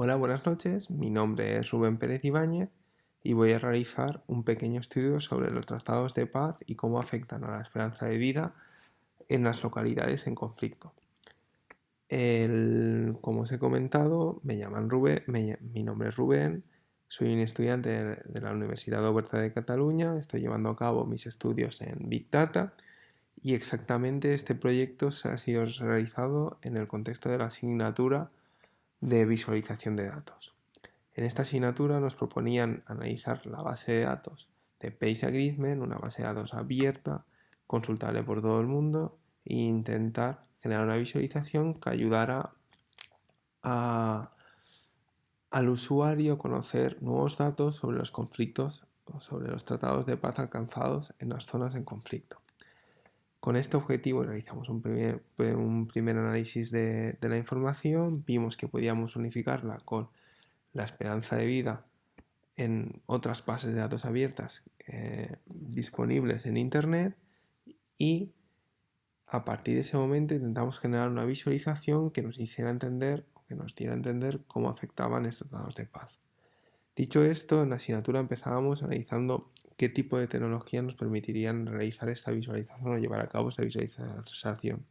Hola, buenas noches. Mi nombre es Rubén Pérez Ibáñez y voy a realizar un pequeño estudio sobre los tratados de paz y cómo afectan a la esperanza de vida en las localidades en conflicto. Como os he comentado, me llaman Rubén, mi nombre es Rubén, soy un estudiante de la Universidad Oberta de Cataluña, estoy llevando a cabo mis estudios en Big Data y exactamente este proyecto ha sido realizado en el contexto de la asignatura de visualización de datos. En esta asignatura nos proponían analizar la base de datos de PageAgreement, una base de datos abierta, consultable por todo el mundo, e intentar generar una visualización que ayudara al usuario a conocer nuevos datos sobre los conflictos o sobre los tratados de paz alcanzados en las zonas en conflicto. Con este objetivo realizamos un primer análisis de la información, vimos que podíamos unificarla con la esperanza de vida en otras bases de datos abiertas disponibles en Internet y a partir de ese momento intentamos generar una visualización que nos hiciera entender o que nos diera a entender cómo afectaban estos datos de paz. Dicho esto, en la asignatura empezábamos analizando qué tipo de tecnologías nos permitirían realizar esta visualización o llevar a cabo esta visualización.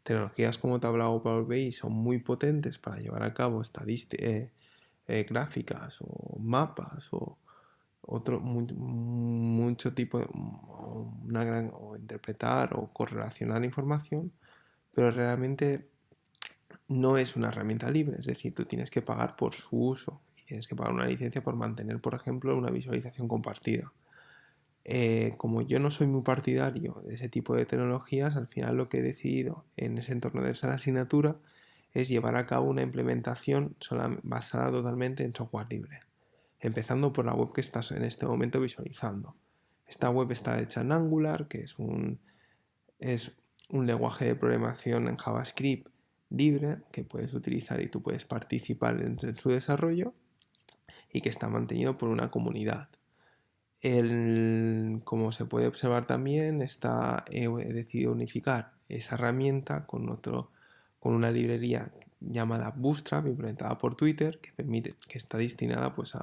Tecnologías como Tablao o Power BI son muy potentes para llevar a cabo gráficas o mapas o mucho tipo de o interpretar o correlacionar información, pero realmente no es una herramienta libre, es decir, tú tienes que pagar por su uso y tienes que pagar una licencia por mantener, por ejemplo, una visualización compartida. Como yo no soy muy partidario de ese tipo de tecnologías, al final lo que he decidido en ese entorno de esa asignatura es llevar a cabo una implementación basada totalmente en software libre, empezando por la web que estás en este momento visualizando. Esta web está hecha en Angular, que es un lenguaje de programación en JavaScript libre que puedes utilizar y tú puedes participar en su desarrollo y que está mantenido por una comunidad. Como se puede observar también, he decidido unificar esa herramienta con una librería llamada Bootstrap implementada por Twitter que está destinada pues,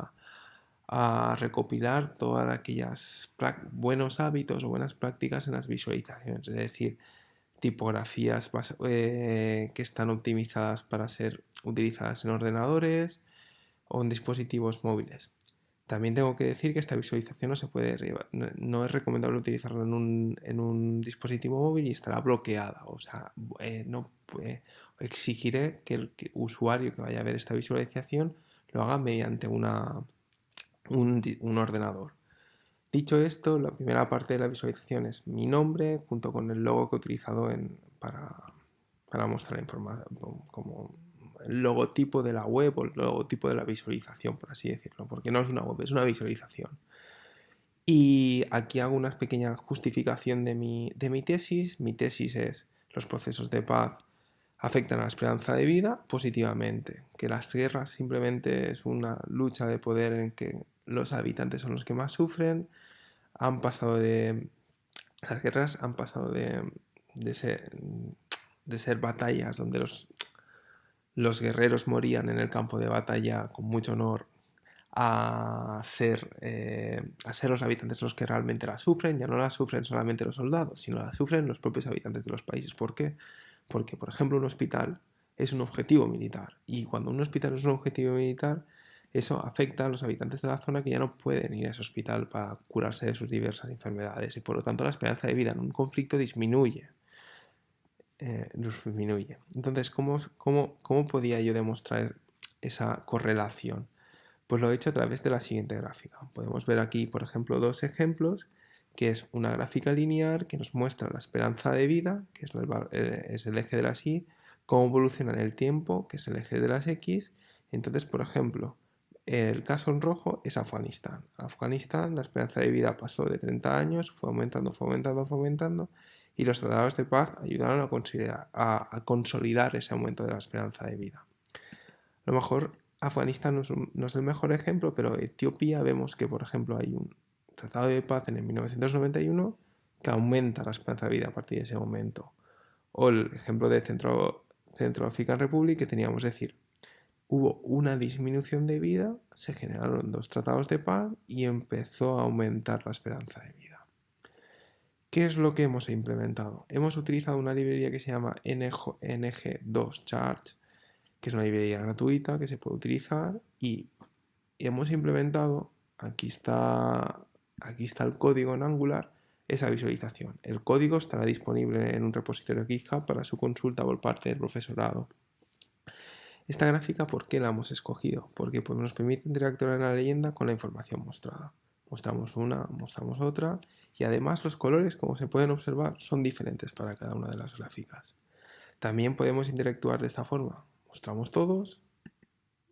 a recopilar todas aquellas buenos hábitos o buenas prácticas en las visualizaciones, es decir, tipografías que están optimizadas para ser utilizadas en ordenadores o en dispositivos móviles. También tengo que decir que esta visualización no es recomendable utilizarla en un dispositivo móvil y estará bloqueada. O sea, no exigiré que el usuario que vaya a ver esta visualización lo haga mediante un ordenador. Dicho esto, la primera parte de la visualización es mi nombre junto con el logo que he utilizado para mostrar la información, como el logotipo de la web o el logotipo de la visualización, por así decirlo, porque no es una web, es una visualización. Y aquí hago una pequeña justificación de mi tesis. Mi tesis es: los procesos de paz afectan a la esperanza de vida positivamente, que las guerras simplemente es una lucha de poder en que los habitantes son los que más sufren. Han pasado de Las guerras han pasado de ser batallas donde los guerreros morían en el campo de batalla con mucho honor a ser los habitantes los que realmente la sufren. Ya no la sufren solamente los soldados, sino la sufren los propios habitantes de los países. ¿Por qué? Porque, por ejemplo, un hospital es un objetivo militar y cuando un hospital es un objetivo militar, eso afecta a los habitantes de la zona que ya no pueden ir a ese hospital para curarse de sus diversas enfermedades y por lo tanto la esperanza de vida en un conflicto disminuye. Entonces, ¿cómo podía yo demostrar esa correlación? Pues lo he hecho a través de la siguiente gráfica. Podemos ver aquí, por ejemplo, dos ejemplos, que es una gráfica lineal que nos muestra la esperanza de vida, que es el eje de las Y, cómo evoluciona en el tiempo, que es el eje de las X. Entonces, por ejemplo, el caso en rojo es Afganistán. Afganistán, la esperanza de vida pasó de 30 años, fue aumentando, fue aumentando, fue aumentando, y los tratados de paz ayudaron a consolidar ese aumento de la esperanza de vida. A lo mejor Afganistán no es el mejor ejemplo, pero Etiopía vemos que, por ejemplo, hay un tratado de paz en el 1991 que aumenta la esperanza de vida a partir de ese momento. O el ejemplo de Centro African Republic que teníamos, es decir, hubo una disminución de vida, se generaron 2 tratados de paz y empezó a aumentar la esperanza de vida. ¿Qué es lo que hemos implementado? Hemos utilizado una librería que se llama NG2Chart, que es una librería gratuita que se puede utilizar, y hemos implementado, aquí está el código en Angular, esa visualización. El código estará disponible en un repositorio GitHub para su consulta por parte del profesorado. Esta gráfica, ¿por qué la hemos escogido? Porque pues, nos permite interactuar en la leyenda con la información mostrada. Mostramos una, mostramos otra, y además los colores, como se pueden observar, son diferentes para cada una de las gráficas. También podemos interactuar de esta forma. Mostramos todos,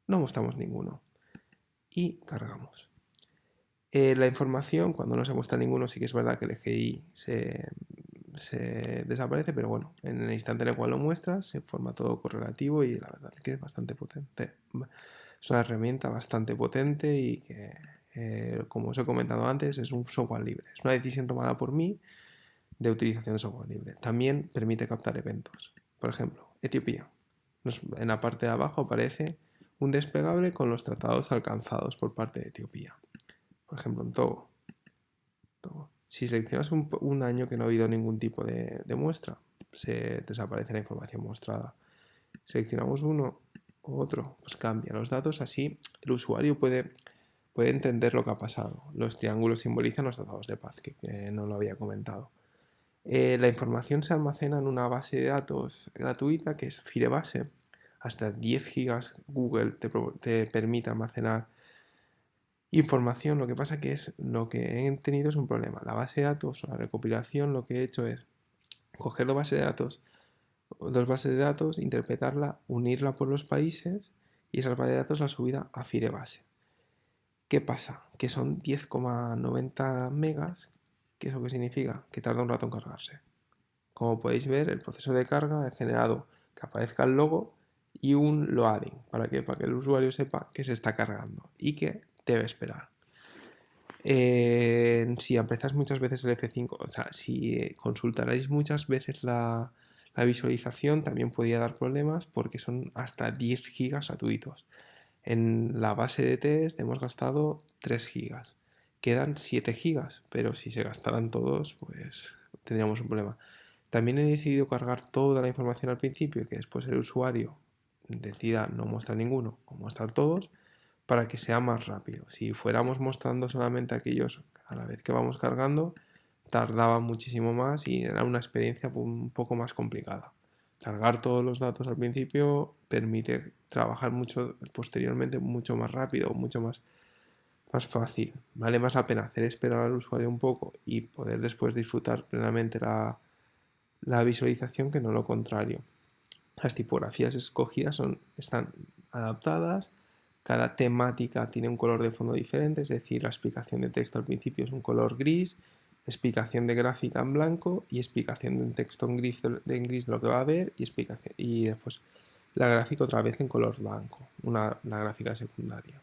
no mostramos ninguno y cargamos. La información, cuando no se muestra ninguno, sí que es verdad que el EGI se desaparece, pero bueno, en el instante en el cual lo muestras se forma todo correlativo y la verdad es que es bastante potente. Es una herramienta bastante potente y que, como os he comentado antes, es un software libre. Es una decisión tomada por mí de utilización de software libre. También permite captar eventos. Por ejemplo, Etiopía. En la parte de abajo aparece un desplegable con los tratados alcanzados por parte de Etiopía. Por ejemplo, en Togo. Si seleccionas un año que no ha habido ningún tipo de muestra, se desaparece la información mostrada. Seleccionamos uno u otro, pues cambia los datos, así el usuario puede entender lo que ha pasado. Los triángulos simbolizan los tratados de paz, que no lo había comentado. La información se almacena en una base de datos gratuita que es Firebase. Hasta 10 gigas Google te permite almacenar información. Lo que pasa que es lo que he tenido es un problema. La base de datos, la recopilación, lo que he hecho es coger dos bases de datos, interpretarla, unirla por los países y esa base de datos la subida a Firebase. ¿Qué pasa? Que son 10,90 megas. ¿Qué es lo que significa? Que tarda un rato en cargarse. Como podéis ver, el proceso de carga ha generado que aparezca el logo y un loading para que el usuario sepa que se está cargando y que debe esperar. Si empezáis muchas veces el F5, o sea, si consultarais muchas veces la visualización, también podría dar problemas porque son hasta 10 gigas gratuitos. En la base de test hemos gastado 3 gigas. Quedan 7 gigas, pero si se gastaran todos, pues tendríamos un problema. También he decidido cargar toda la información al principio y que después el usuario decida no mostrar ninguno o mostrar todos para que sea más rápido. Si fuéramos mostrando solamente aquellos a la vez que vamos cargando, tardaba muchísimo más y era una experiencia un poco más complicada. Cargar todos los datos al principio permite trabajar mucho posteriormente mucho más rápido, mucho más fácil. Vale más la pena hacer esperar al usuario un poco y poder después disfrutar plenamente la visualización que no lo contrario. Las tipografías escogidas están adaptadas, cada temática tiene un color de fondo diferente, es decir, la explicación de texto al principio es un color gris, explicación de gráfica en blanco y explicación de texto en gris de lo que va a ver y después la gráfica otra vez en color blanco, la gráfica secundaria.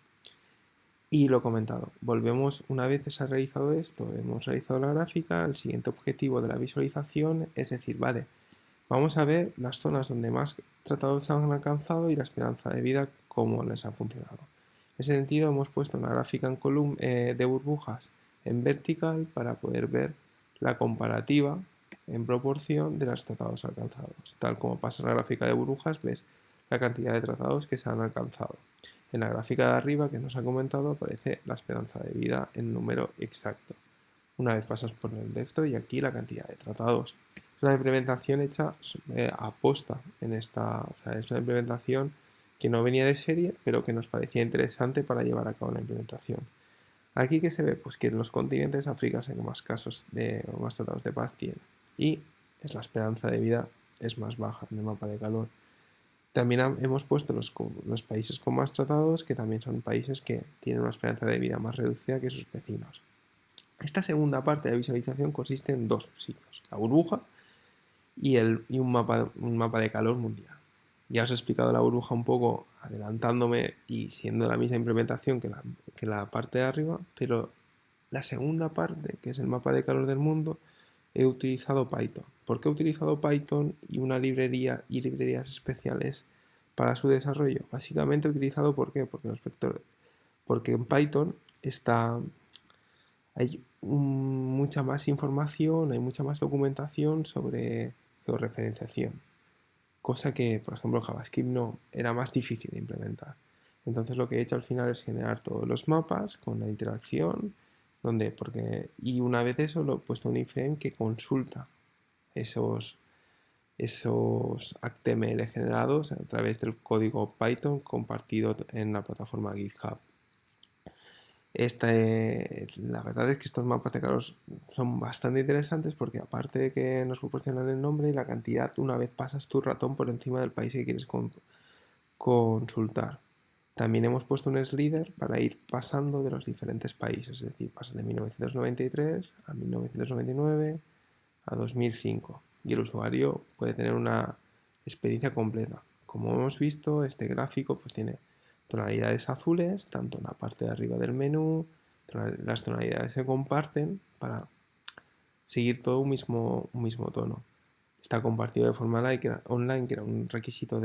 Y lo comentado, volvemos una vez se ha realizado esto, hemos realizado la gráfica, el siguiente objetivo de la visualización es decir, vale, vamos a ver las zonas donde más tratados se han alcanzado y la esperanza de vida, cómo les ha funcionado. En ese sentido, hemos puesto una gráfica de burbujas en vertical para poder ver la comparativa en proporción de los tratados alcanzados. Tal como pasa en la gráfica de burbujas, ves la cantidad de tratados que se han alcanzado. En la gráfica de arriba que nos ha comentado aparece la esperanza de vida en número exacto. Una vez pasas por el texto y aquí la cantidad de tratados. Es una implementación hecha a posta en esta, o sea, es una implementación que no venía de serie, pero que nos parecía interesante para llevar a cabo la implementación. Aquí que se ve, pues que en los continentes africanos hay más casos o más tratados de paz tiene y es la esperanza de vida es más baja en el mapa de calor. También hemos puesto los países con más tratados, que también son países que tienen una esperanza de vida más reducida que sus vecinos. Esta segunda parte de visualización consiste en dos sitios, la burbuja y un mapa de calor mundial. Ya os he explicado la burbuja un poco adelantándome y siendo la misma implementación que la parte de arriba, pero la segunda parte, que es el mapa de calor del mundo, he utilizado Python. ¿Por qué he utilizado Python y una librería y librerías especiales para su desarrollo? Básicamente utilizado, ¿por qué? Porque en Python hay mucha más información, hay mucha más documentación sobre georreferenciación, cosa que, por ejemplo, en JavaScript no, era más difícil de implementar. Entonces lo que he hecho al final es generar todos los mapas con la interacción, y una vez eso lo he puesto un iframe que consulta esos, esos HTML generados a través del código Python compartido en la plataforma GitHub. La verdad es que estos mapas de calor son bastante interesantes porque aparte de que nos proporcionan el nombre y la cantidad, una vez pasas tu ratón por encima del país que quieres consultar. También hemos puesto un slider para ir pasando de los diferentes países, es decir, pasas de 1993 a 1999 a 2005 y el usuario puede tener una experiencia completa. Como hemos visto, este gráfico pues tiene tonalidades azules, tanto en la parte de arriba del menú, las tonalidades se comparten para seguir todo un mismo tono. Está compartido de forma online, que era un requisito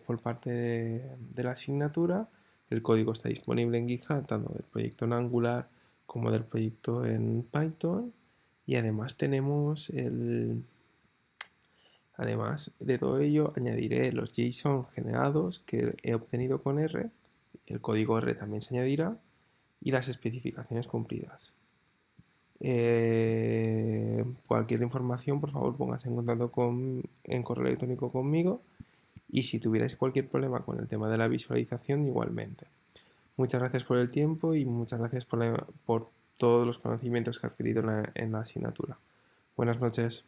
por parte de la asignatura. El código está disponible en GitHub, tanto del proyecto en Angular como del proyecto en Python. Y además de todo ello, añadiré los JSON generados que he obtenido con R, el código R también se añadirá, y las especificaciones cumplidas. Cualquier información, por favor, póngase en contacto en correo electrónico conmigo, y si tuvierais cualquier problema con el tema de la visualización, igualmente. Muchas gracias por el tiempo y muchas gracias por todos los conocimientos que he adquirido en la asignatura. Buenas noches.